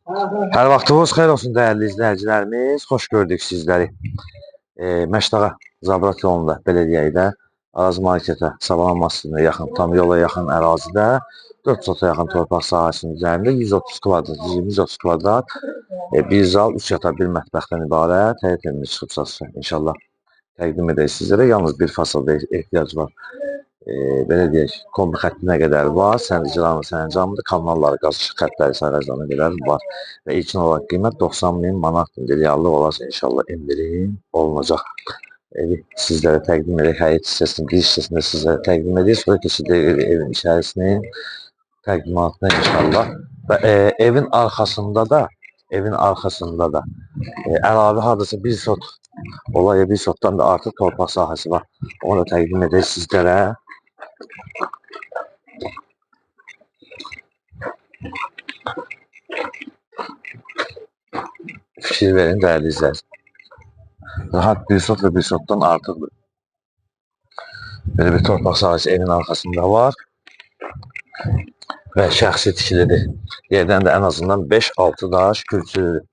Hər vaxtınız xeyir olsun dəyərli izləyicilərimiz. Xoş gördük sizləri. Məşdağa Zabrat yolunda, belə deyək də, Araz marketə, Savalan masasına yaxın, tam yola yaxın ərazidə 4 sota yaxın torpaq sahəsinin üzərində 130 kvadrat, 130 kvadrat, bir zal, 3 yataq, bir mətbəxdən ibarət həyət evini çıxıb satışa inşallah təqdim edək sizlərə. Yalnız bir fasildə ehtiyac var. Belə deyək, kombi xəttinə qədər var, sərnişinlərin sərəncamıdır, kanalları, qaz işıq xəttləri sərəncamına qədər var və ilkin olaraq qiymət 90.000 manatdır. Reallı olarsa inşallah indirim olunacaq. Evi sizlərə təqdim edək, həyət hissəsinin bir hissəsində sizlərə təqdim edək, sonra keçirik evin içərisinin təqdimatına inşallah və evin arxasında da əlavə hardasa bir sot olay, bir sotdan da artıq torpaq sahəsi var. Onu da təqdim edək sizlərə. Fikir verin dəyərli izləyicilər. Rahat bir sot və bir sotdan artıqdır. Belə bir torpaq sahəsi evin arxasında var və şəxsi tikilidir. Yerdən də ən azından 5-6 daş külçülüdür.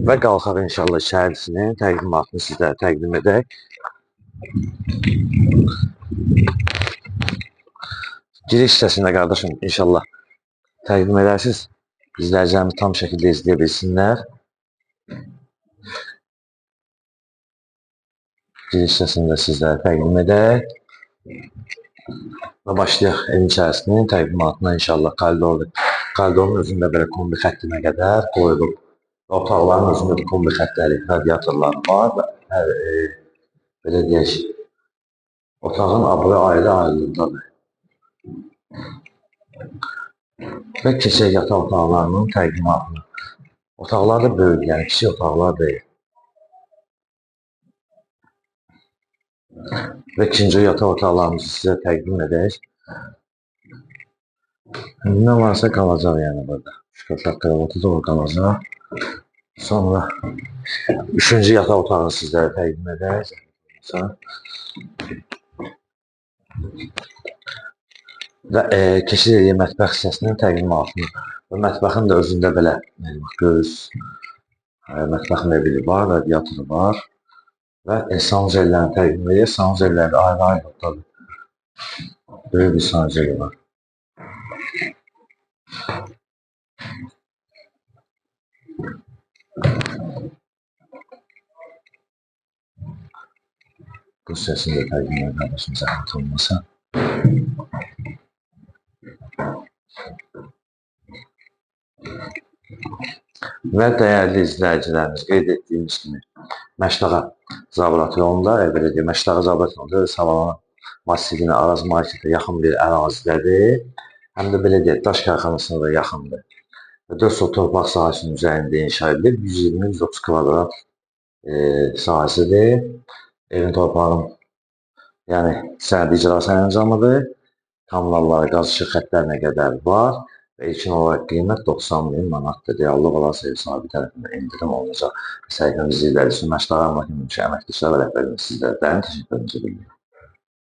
Və qalxaq inşallah içərisinin təqdimatını sizlərə təqdim edək. Giriş hissəsində qardaşım inşallah təqdim edərsiniz. İzləyicilərimiz tam şəkildə izləyə bilsinlər. Giriş hissəsində sizlərə təqdim edək. Və başlayaq evin içərisinin təqdimatına inşallah. Koridorun özündə belə kombi xəttinə qədər qoyulub. Otaqların özündə də kombi xəttləri, radiatorlar var və belə deyək, otağın abırı ayrı-ayrılıqdadır. Və keçək yataq otaqlarının təqdimatına. Otaqlar da böyük, yəni kiçik otaqlar deyil. Və ikinci yataq otaqlarımızı sizə təqdim edək. Nə varsa qalacaq yəni burada. Şkaflar kravatı da qalacaq. Sonra üçüncü yataq otağını sizlərə təqdim edək. Və keçirik mətbəx hissəsinin təqdimatını. Və mətbəxin də özündə belə göz mətbəx mebeli var, radiatoru var. Və sanuzellərini təqdim edir. Sanuzelləri ayrı-ayrılıqdadır. Böyük bir sanuzeli var. Bu səsini də təqdim edir qardaşım, zəhmət olmasa. Və dəyərli izləyicilərimiz, qeyd etdiyimiz kimi Məşdağa Zabrat yolunda, belə deyək, Məşdağa Zabrat yolunda Savalan masasına, Araz marketə yaxın bir ərazidədir. Həm də belə deyək, daş karxanasına da yaxındır. Və 4 sot torpaq sahəsinin üzərində inşa edilir. 120-130 kvadrat sahəsidir. Evin torpağının yəni sənədi icra sərəncamıdır. Kommunalları, qaz işıq xəttlərinə qədər var. Və ilkin olaraq qiymət 90.000 manatdır. Reallıq olarsa ev sahibi tərəfindən indirim olacaq. Səhifəmizi izlədiyiniz üçün Məşdağa Əmlak Mülki Əməkdaşlar və rəhbərimiz sizlərə dərin təşəkkürümüzü bildirir.